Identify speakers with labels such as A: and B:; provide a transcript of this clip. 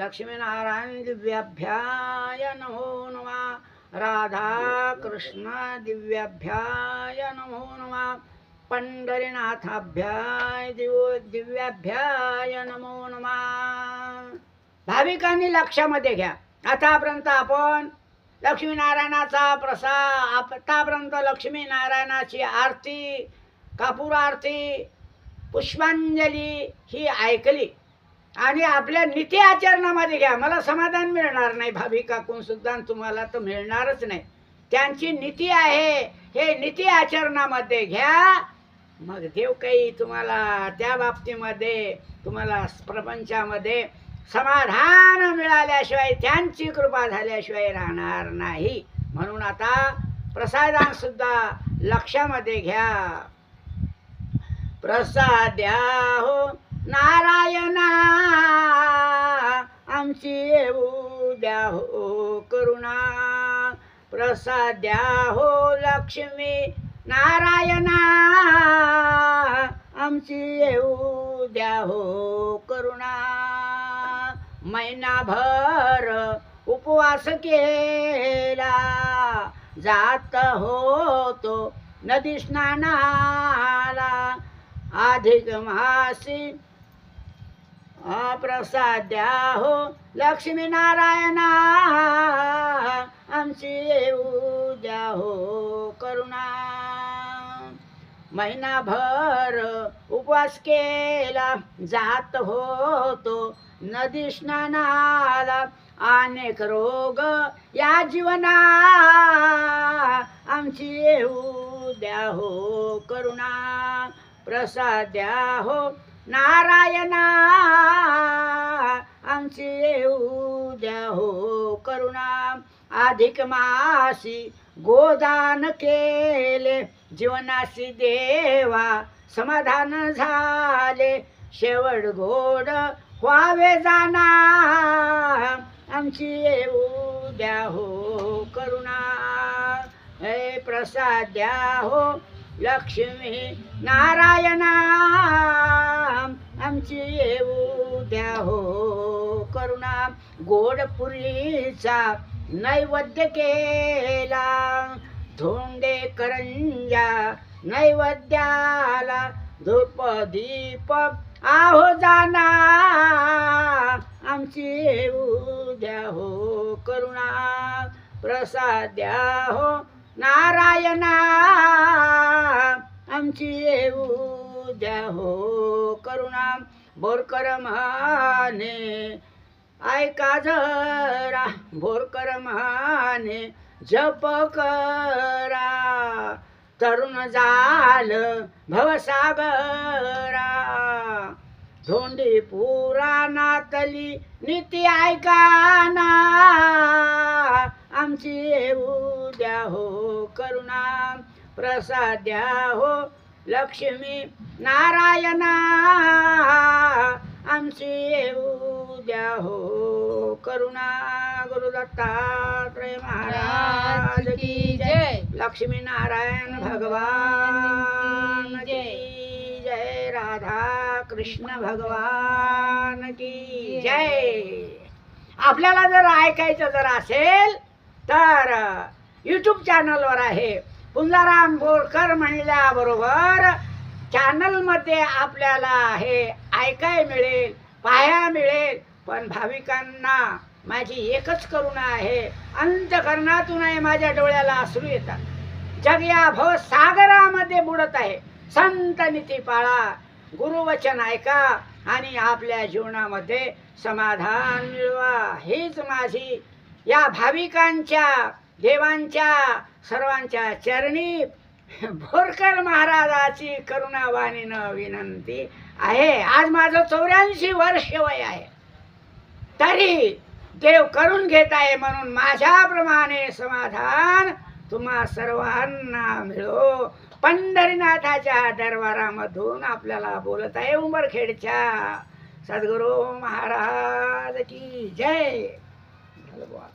A: लक्ष्मीनारायण दिव्याभ्याय नमो नमः। राधा कृष्ण दिव्याभ्याय नमो नमः। पंढरीनाथाभ्याय दिव्याभ्याय नमो नमः। भाविकांनी लक्षामध्ये घ्या, आतापर्यंत आपण लक्ष्मीनारायणाचा प्रसाद, आतापर्यंत लक्ष्मीनारायणाची आरती, कापूर आरती, पुष्पांजली ही ऐकली आणि आपल्या नीती आचरणामध्ये घ्या। मला समाधान मिळणार नाही भाविकाकून सुद्धा, तुम्हाला तर मिळणारच नाही। त्यांची नीती आहे, हे नीती आचरणामध्ये घ्या, मग देव काही तुम्हाला त्या बाबतीमध्ये, तुम्हाला प्रपंचामध्ये समाधान मिळाल्याशिवाय, त्यांची कृपा झाल्याशिवाय राहणार नाही। म्हणून आता प्रसादान सुद्धा लक्षामध्ये घ्या। प्रसाद द्या हो नारायणा, आमची येऊ द्या हो करुणा। प्रसाद द्या हो लक्ष्मी नारायणा, आमची येऊ द्या हो करुणा। महिनाभर उपवास केला, जात होतो नदी स्नानाला। अधिक मासी प्रसाद द्या हो लक्ष्मी नारायणा, आमची येऊ द्या हो करुणा। महिनाभर उपवास केला, जात होतो नदी स्नानाला। अनेक रोग या जीवना, आमची येऊ द्या हो करुणा। प्रसाद द्या हो नारायणा, आमची येऊ द्या हो करुणा। अधिक मासी गोदान केले, जीवनासी देवा समाधान झाले। शेवट गोड व्हावे जाना, आमची येऊ द्या हो करुणा। हे प्रसाद द्या हो लक्ष्मी नारायणा, आमची येऊ द्या हो करुणा। गोडपुरीचा नैवेद्य केला, धोंडे करंजा नैवेद्याला। धूप दीप आहो जाना, आमची येऊ द्या हो करुणा। प्रसाद द्या हो नारायणा, आमची येऊ द्या हो करुणा। बोरकर म्हणे ऐका जरा, बोरकर म्हणे जप करा। तरुण झालं भवसागरा, धोंडी पुराणातली नीती ऐकाना, आमची येऊ द्या हो करुणा। प्रसाद द्या हो लक्ष्मी नारायणा, आमची येऊ द्या हो करुणा। गुरु दत्तात्रय महाराज की जय। लक्ष्मी नारायण भगवान की जय। राधा कृष्ण भगवान की जय। आपल्याला जर ऐकायचं जर असेल तर यूट्यूब चॅनलवर आहे, पुंजाराम बोरकर म्हणल्याबरोबर चॅनलमध्ये आपल्याला हे ऐकाय मिळेल, पाहायला मिळेल। पण भाविकांना माझी एकच करुणा आहे, अंतःकरणातून आहे, माझ्या डोळ्याला अश्रू येतात। जग या भवसागरामध्ये बुडत आहे। संत नीती पाळा, गुरुवचन ऐका आणि आपल्या जीवनामध्ये समाधान मिळवा। हीच माझी या भाविकांच्या, देवांच्या, सर्वांच्या चरणी बोरकर महाराजाची करुणावाणीनं विनंती आहे। आज माझं 84 वर्ष वय आहे, तरी देव करून घेत आहे, म्हणून माझ्याप्रमाणे समाधान तुम्हा सर्वांना मिळो। पंढरीनाथाच्या दरबारामधून आपल्याला बोलत आहे उंबरखेडच्या सद्गुरू महाराज की जय।